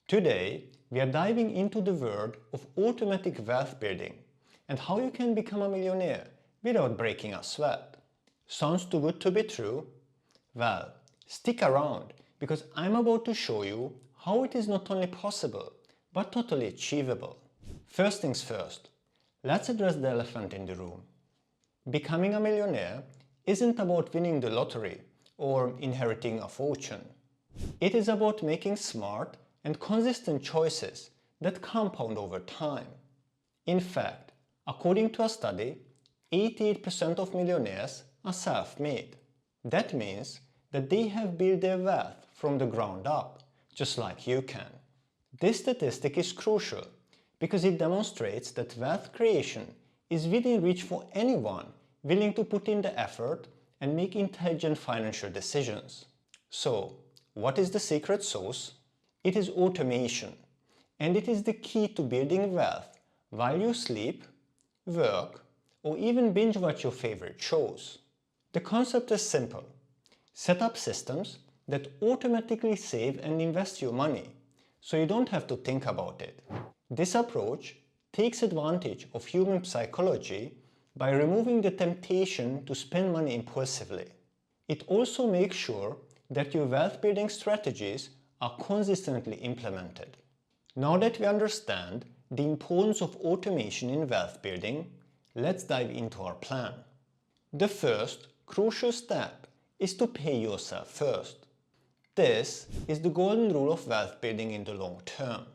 Today, we are diving into the world of automatic wealth building and how you can become a millionaire without breaking a sweat. Sounds too good to be true? Well, stick around because I'm about to show you how it is not only possible but totally achievable. First things first, let's address the elephant in the room. Becoming a millionaire isn't about winning the lottery or inheriting a fortune. It is about making smart and consistent choices that compound over time. In fact, according to a study, 88% of millionaires are self-made. That means that they have built their wealth from the ground up, just like you can. This statistic is crucial because it demonstrates that wealth creation is within reach for anyone willing to put in the effort and make intelligent financial decisions. So, what is the secret sauce? It is automation, and it is the key to building wealth while you sleep, work, or even binge watch your favorite shows. The concept is simple. Set up systems that automatically save and invest your money, so you don't have to think about it. This approach takes advantage of human psychology by removing the temptation to spend money impulsively. It also makes sure that your wealth building strategies are consistently implemented. Now that we understand the importance of automation in wealth building, let's dive into our plan. The first crucial step is to pay yourself first. This is the golden rule of wealth building in the long term.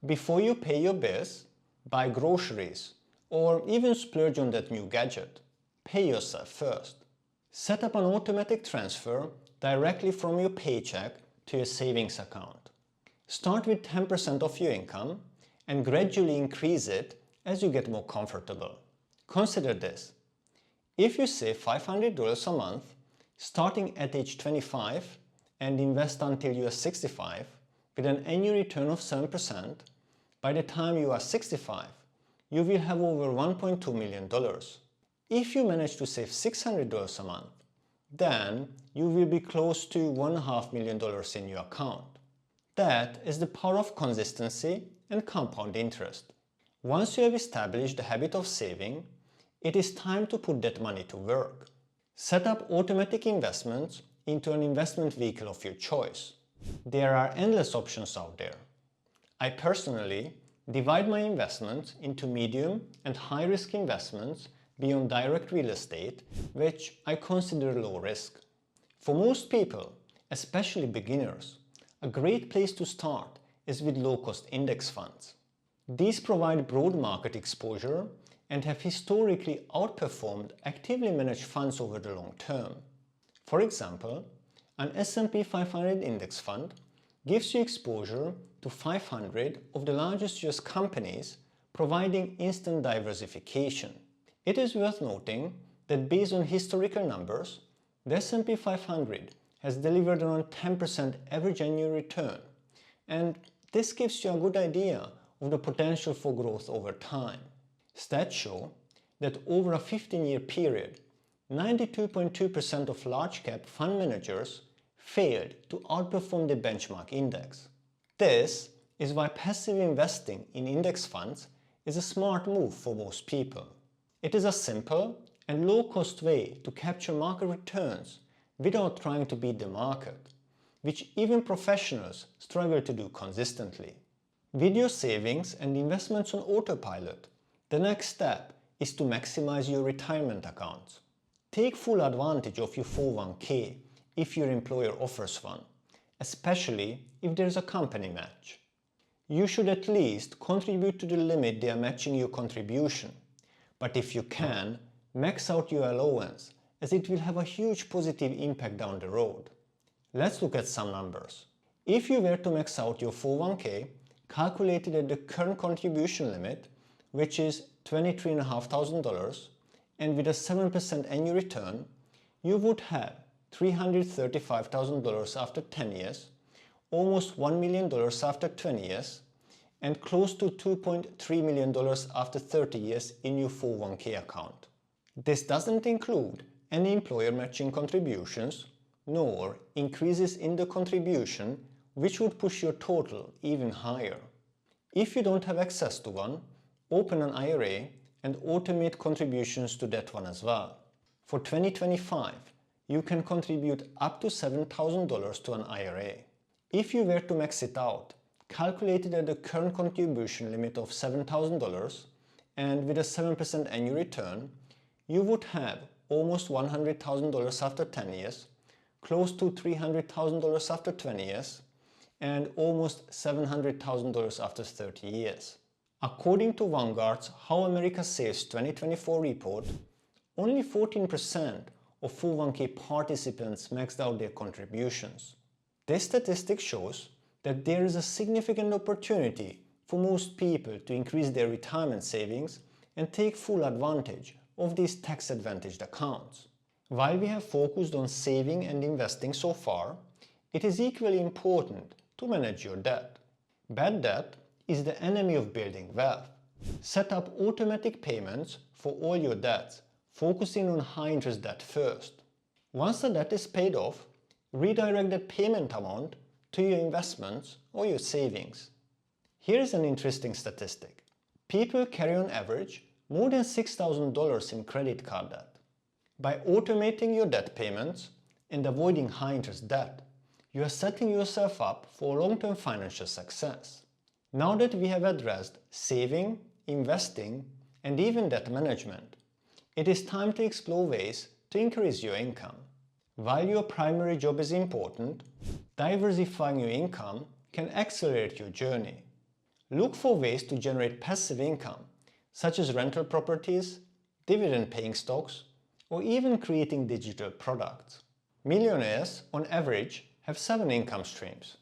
Before you pay your bills, buy groceries, or even splurge on that new gadget, pay yourself first. Set up an automatic transfer directly from your paycheck to your savings account. Start with 10% of your income and gradually increase it as you get more comfortable. Consider this. If you save $500 a month, starting at age 25 and invest until you are 65 with an annual return of 7%, by the time you are 65, you will have over $1.2 million. If you manage to save $600 a month, then you will be close to $1.5 million in your account. That is the power of consistency and compound interest. Once you have established the habit of saving, it is time to put that money to work. Set up automatic investments into an investment vehicle of your choice. There are endless options out there. I personally divide my investments into medium and high-risk investments beyond direct real estate, which I consider low risk. For most people, especially beginners, a great place to start is with low-cost index funds. These provide broad market exposure and have historically outperformed actively managed funds over the long term. For example, an S&P 500 index fund gives you exposure to 500 of the largest US companies, providing instant diversification. It is worth noting that based on historical numbers, the S&P 500 has delivered around 10% average annual return, and this gives you a good idea of the potential for growth over time. Stats show that over a 15-year period, 92.2% of large-cap fund managers failed to outperform the benchmark index. This is why passive investing in index funds is a smart move for most people. It is a simple and low-cost way to capture market returns without trying to beat the market, which even professionals struggle to do consistently. With your savings and investments on autopilot, the next step is to maximize your retirement accounts. Take full advantage of your 401k if your employer offers one, especially if there is a company match. You should at least contribute to the limit they are matching your contribution, but if you can, max out your allowance as it will have a huge positive impact down the road. Let's look at some numbers. If you were to max out your 401k, calculated at the current contribution limit, which is $23,500, and with a 7% annual return, you would have $335,000 after 10 years, almost $1 million after 20 years, and close to $2.3 million after 30 years in your 401k account. This doesn't include any employer matching contributions, nor increases in the contribution which would push your total even higher. If you don't have access to one, open an IRA and automate contributions to that one as well. For 2025, you can contribute up to $7,000 to an IRA. If you were to max it out, calculated at the current contribution limit of $7,000 and with a 7% annual return, you would have almost $100,000 after 10 years, close to $300,000 after 20 years, and almost $700,000 after 30 years. According to Vanguard's How America Saves 2024 report, only 14% of 401k participants maxed out their contributions. This statistic shows that there is a significant opportunity for most people to increase their retirement savings and take full advantage of these tax-advantaged accounts. While we have focused on saving and investing so far, it is equally important to manage your debt. Bad debt is the enemy of building wealth. Set up automatic payments for all your debts, focusing on high-interest debt first. Once the debt is paid off, redirect that payment amount to your investments or your savings. Here's an interesting statistic. People carry on average more than $6,000 in credit card debt. By automating your debt payments and avoiding high-interest debt, you are setting yourself up for long-term financial success. Now that we have addressed saving, investing, and even debt management, it is time to explore ways to increase your income. While your primary job is important, diversifying your income can accelerate your journey. Look for ways to generate passive income, such as rental properties, dividend-paying stocks, or even creating digital products. Millionaires, on average, have 7 income streams.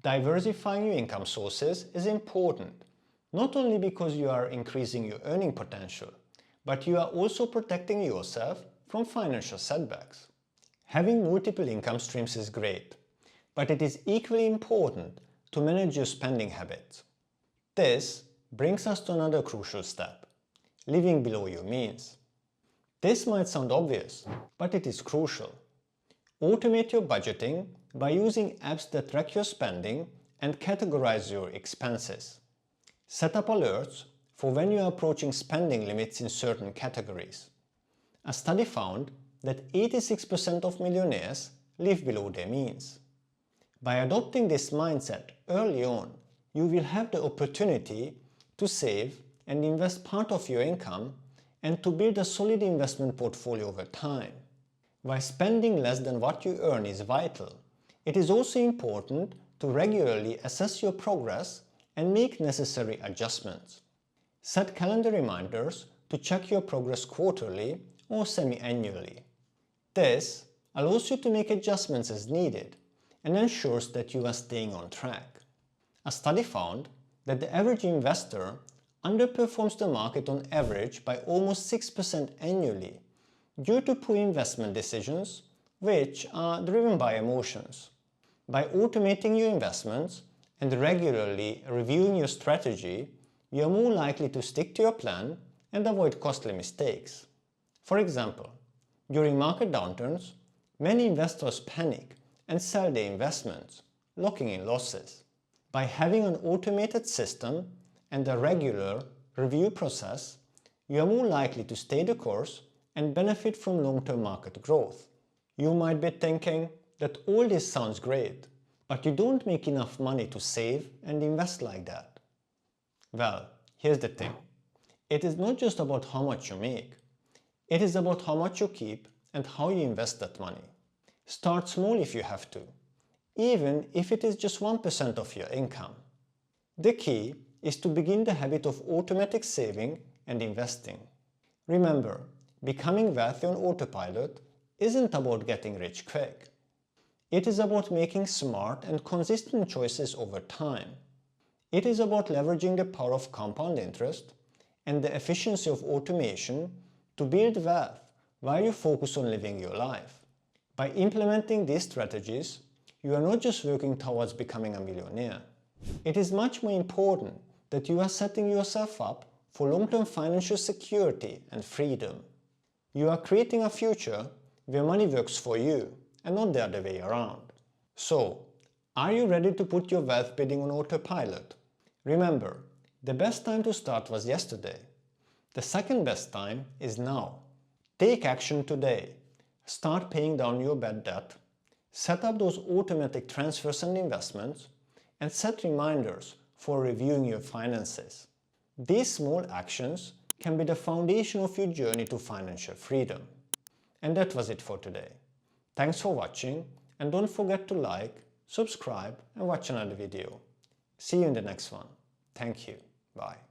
Diversifying your income sources is important, not only because you are increasing your earning potential, but you are also protecting yourself from financial setbacks. Having multiple income streams is great, but it is equally important to manage your spending habits. This brings us to another crucial step: living below your means. This might sound obvious, but it is crucial. Automate your budgeting by using apps that track your spending and categorize your expenses. Set up alerts for when you are approaching spending limits in certain categories. A study found that 86% of millionaires live below their means. By adopting this mindset early on, you will have the opportunity to save and invest part of your income and to build a solid investment portfolio over time. While spending less than what you earn is vital, it is also important to regularly assess your progress and make necessary adjustments. Set calendar reminders to check your progress quarterly or semi-annually. This allows you to make adjustments as needed and ensures that you are staying on track. A study found that the average investor underperforms the market on average by almost 6% annually due to poor investment decisions, which are driven by emotions. By automating your investments and regularly reviewing your strategy, you are more likely to stick to your plan and avoid costly mistakes. For example, during market downturns, many investors panic and sell their investments, locking in losses. By having an automated system and a regular review process, you are more likely to stay the course and benefit from long-term market growth. You might be thinking that all this sounds great, but you don't make enough money to save and invest like that. Well, here's the thing. It is not just about how much you make. It is about how much you keep and how you invest that money. Start small if you have to, even if it is just 1% of your income. The key is to begin the habit of automatic saving and investing. Remember, becoming wealthy on autopilot isn't about getting rich quick. It is about making smart and consistent choices over time. It is about leveraging the power of compound interest and the efficiency of automation to build wealth while you focus on living your life. By implementing these strategies, you are not just working towards becoming a millionaire. It is much more important that you are setting yourself up for long-term financial security and freedom. You are creating a future where money works for you and not the other way around. So, Are you ready to put your wealth building on autopilot? Remember, the best time to start was yesterday. The second best time is now. Take action today. Start paying down your bad debt. Set up those automatic transfers and investments, and set reminders for reviewing your finances. These small actions can be the foundation of your journey to financial freedom. And that was it for today. Thanks for watching, and don't forget to like, subscribe, and watch another video. See you in the next one. Thank you. Bye.